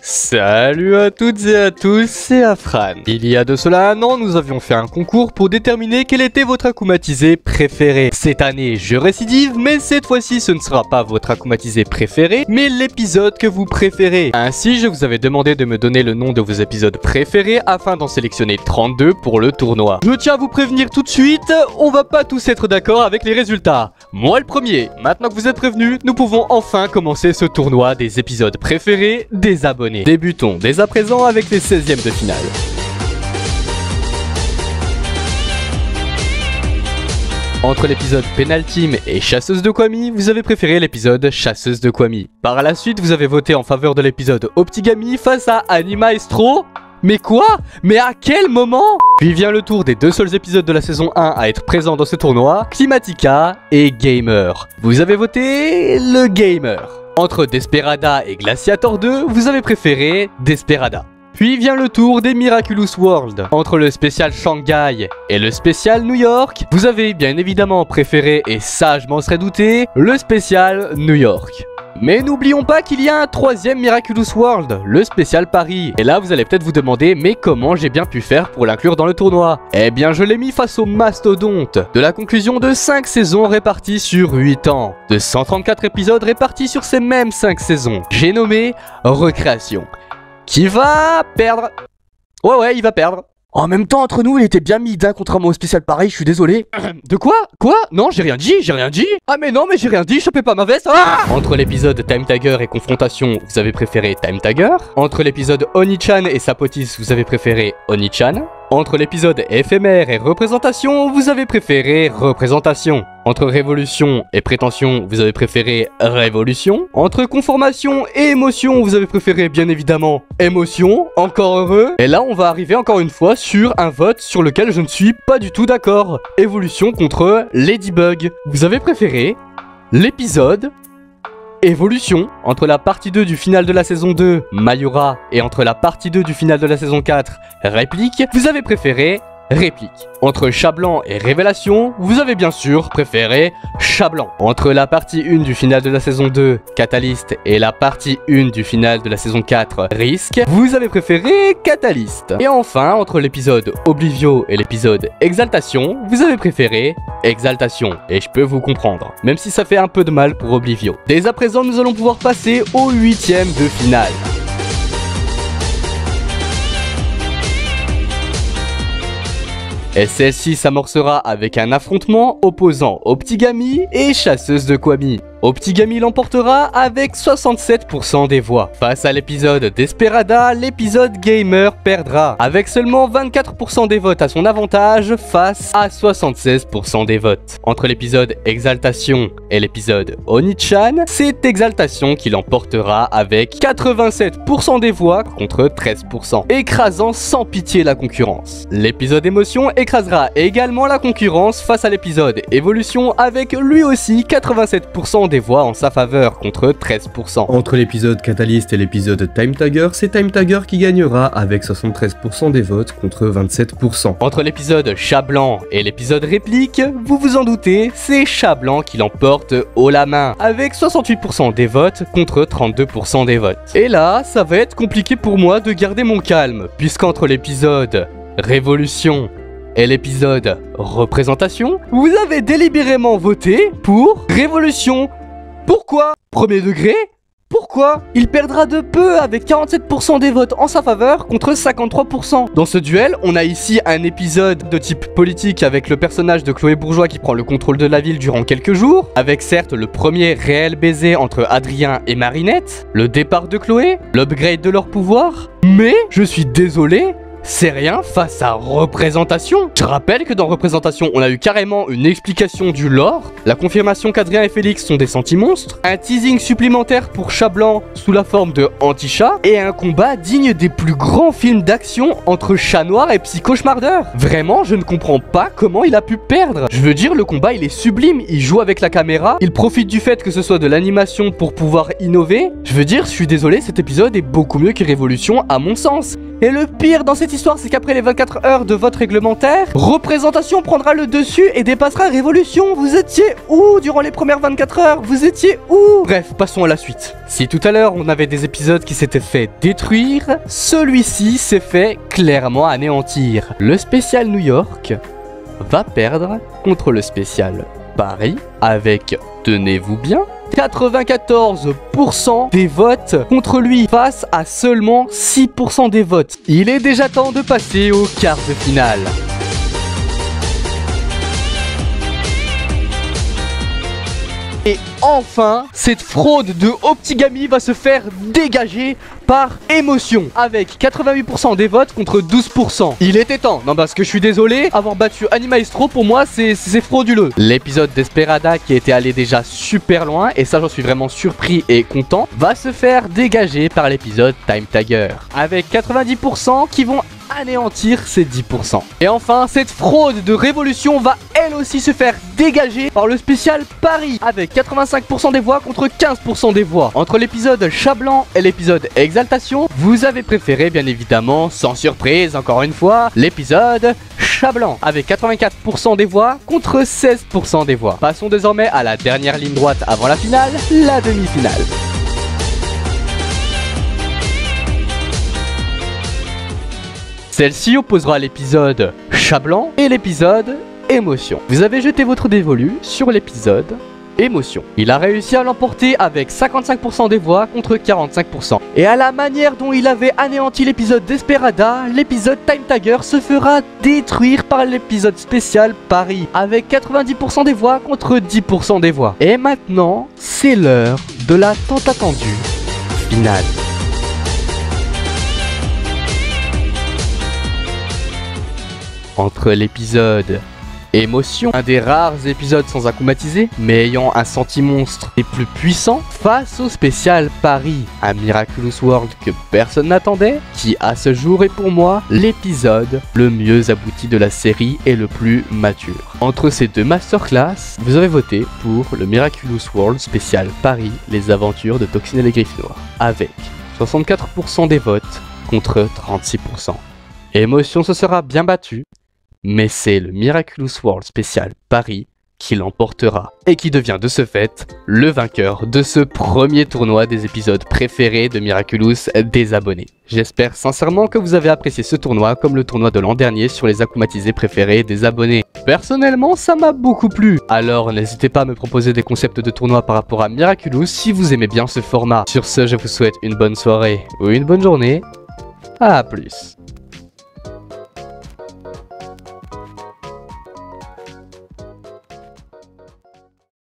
Salut à toutes et à tous, c'est Afran. Il y a de cela un an, nous avions fait un concours pour déterminer quel était votre akumatisé préféré. Cette année, je récidive, mais cette fois-ci, ce ne sera pas votre akumatisé préféré, mais l'épisode que vous préférez. Ainsi, je vous avais demandé de me donner le nom de vos épisodes préférés afin d'en sélectionner 32 pour le tournoi. Je tiens à vous prévenir tout de suite, on va pas tous être d'accord avec les résultats. Moi le premier. Maintenant que vous êtes prévenus, nous pouvons enfin commencer ce tournoi des épisodes préférés des abonnés. Débutons dès à présent avec les 16e de finale. Entre l'épisode Penalty et Chasseuse de Kwami, vous avez préféré l'épisode Chasseuse de Kwami. Par la suite, vous avez voté en faveur de l'épisode Optigami face à Anima Estro. Mais quoi? Mais à quel moment? Puis vient le tour des deux seuls épisodes de la saison 1 à être présents dans ce tournoi, Climatica et Gamer. Vous avez voté le Gamer. Entre Desperada et Glaciator 2, vous avez préféré Desperada. Puis vient le tour des Miraculous World. Entre le spécial Shanghai et le spécial New York, vous avez bien évidemment préféré, et ça je m'en serais douté, le spécial New York. Mais n'oublions pas qu'il y a un troisième Miraculous World, le spécial Paris. Et là vous allez peut-être vous demander, mais comment j'ai bien pu faire pour l'inclure dans le tournoi? Eh bien je l'ai mis face au mastodonte de la conclusion de 5 saisons réparties sur 8 ans, de 134 épisodes répartis sur ces mêmes 5 saisons. J'ai nommé Recréation, qui va perdre. Ouais, il va perdre. En même temps, entre nous, il était bien mis d'un contrairement au spécial Paris, je suis désolé. De quoi? Quoi? Non, j'ai rien dit. Ah mais non, mais j'ai rien dit, chopez pas ma veste. Ah! Entre l'épisode Time Tiger et Confrontation, vous avez préféré Time Tiger. Entre l'épisode Oni-chan et Sapotis, vous avez préféré Oni-chan. Entre l'épisode Éphémère et Représentation, vous avez préféré Représentation. Entre Révolution et Prétention, vous avez préféré Révolution. Entre Conformation et Émotion, vous avez préféré bien évidemment Émotion. Encore heureux. Et là, on va arriver encore une fois sur un vote sur lequel je ne suis pas du tout d'accord. Évolution contre Ladybug. Vous avez préféré l'épisode Évolution. Entre la partie 2 du final de la saison 2, Mayura, et entre la partie 2 du final de la saison 4, Réplique, vous avez préféré Réplique. Entre Chat Blanc et Révélation, vous avez bien sûr préféré Chat Blanc. Entre la partie 1 du final de la saison 2, Catalyst, et la partie 1 du final de la saison 4, Risque, vous avez préféré Catalyst. Et enfin, entre l'épisode Oblivio et l'épisode Exaltation, vous avez préféré Exaltation. Et je peux vous comprendre, même si ça fait un peu de mal pour Oblivio. Dès à présent, nous allons pouvoir passer au 8e de finale. Et celle-ci s'amorcera avec un affrontement opposant Optigami et Chasseuse de Kwami. Optigami l'emportera avec 67% des voix. Face à l'épisode Desperada, l'épisode Gamer perdra avec seulement 24% des votes à son avantage face à 76% des votes. Entre l'épisode Exaltation et l'épisode Oni-chan, c'est Exaltation qui l'emportera avec 87% des voix contre 13%, écrasant sans pitié la concurrence. L'épisode Émotion écrasera également la concurrence face à l'épisode Évolution avec lui aussi 87% des voix en sa faveur contre 13%. Entre l'épisode Catalyst et l'épisode Time Tiger, c'est Time Tiger qui gagnera avec 73% des votes contre 27%. Entre l'épisode Chat Blanc et l'épisode Réplique, vous vous en doutez, c'est Chat Blanc qui l'emporte haut la main avec 68% des votes contre 32% des votes. Et là, ça va être compliqué pour moi de garder mon calme, puisqu'entre l'épisode Révolution et l'épisode Représentation, vous avez délibérément voté pour Révolution. Pourquoi? Premier degré? Pourquoi? Il perdra de peu avec 47% des votes en sa faveur contre 53%. Dans ce duel, on a ici un épisode de type politique avec le personnage de Chloé Bourgeois qui prend le contrôle de la ville durant quelques jours, avec certes le premier réel baiser entre Adrien et Marinette, le départ de Chloé, l'upgrade de leur pouvoir, mais je suis désolé, c'est rien face à Représentation. Je rappelle que dans Représentation, on a eu carrément une explication du lore, la confirmation qu'Adrien et Félix sont des sentimonstres, un teasing supplémentaire pour Chat Blanc sous la forme de Anti-Chat, et un combat digne des plus grands films d'action entre Chat Noir et Psycho-Schmardeur. Vraiment, je ne comprends pas comment il a pu perdre. Je veux dire, le combat il est sublime, il joue avec la caméra, il profite du fait que ce soit de l'animation pour pouvoir innover. Je veux dire, je suis désolé, cet épisode est beaucoup mieux que Révolution à mon sens. Et le pire dans cette histoire, c'est qu'après les 24 heures de vote réglementaire, représentation prendra le dessus et dépassera révolution. Vous étiez où durant les premières 24 heures? Vous étiez où? Bref, passons à la suite. Si tout à l'heure on avait des épisodes qui s'étaient fait détruire, celui-ci s'est fait clairement anéantir. Le spécial New York va perdre contre le spécial Paris avec, tenez-vous bien, 94% des votes contre lui face à seulement 6% des votes. Il est déjà temps de passer au quart de finale. Et enfin, cette fraude de Optigami va se faire dégager par émotion, avec 88% des votes contre 12%. Il était temps, non parce que je suis désolé, avoir battu Animaestro pour moi c'est frauduleux. L'épisode d'Esperada qui était allé déjà super loin, et ça j'en suis vraiment surpris et content, va se faire dégager par l'épisode Time Tiger, avec 90% qui vont anéantir ces 10%. Et enfin, cette fraude de Révolution va elle aussi se faire dégager par le spécial Paris, avec 85% des voix contre 15% des voix. Entre l'épisode Chat Blanc et l'épisode Exaltation, vous avez préféré bien évidemment, sans surprise encore une fois, l'épisode Chat Blanc, avec 84% des voix contre 16% des voix. Passons désormais à la dernière ligne droite avant la finale, la demi-finale. Celle-ci opposera l'épisode Chat Blanc et l'épisode Émotion. Vous avez jeté votre dévolu sur l'épisode Émotion. Il a réussi à l'emporter avec 55% des voix contre 45%. Et à la manière dont il avait anéanti l'épisode d'Esperada, l'épisode Time Tiger se fera détruire par l'épisode spécial Paris, avec 90% des voix contre 10% des voix. Et maintenant, c'est l'heure de la tant attendue finale. Entre l'épisode Émotion, un des rares épisodes sans akumatisé, mais ayant un senti-monstre des plus puissants, face au spécial Paris, un Miraculous World que personne n'attendait, qui à ce jour est pour moi l'épisode le mieux abouti de la série et le plus mature. Entre ces deux masterclass, vous avez voté pour le Miraculous World spécial Paris, les aventures de Toxinelle et Gryffindor, avec 64% des votes contre 36%. Émotion se sera bien battue, mais c'est le Miraculous World spécial Paris qui l'emportera et qui devient de ce fait le vainqueur de ce premier tournoi des épisodes préférés de Miraculous des abonnés. J'espère sincèrement que vous avez apprécié ce tournoi comme le tournoi de l'an dernier sur les akumatisés préférés des abonnés. Personnellement, ça m'a beaucoup plu. Alors n'hésitez pas à me proposer des concepts de tournoi par rapport à Miraculous si vous aimez bien ce format. Sur ce, je vous souhaite une bonne soirée ou une bonne journée. À plus.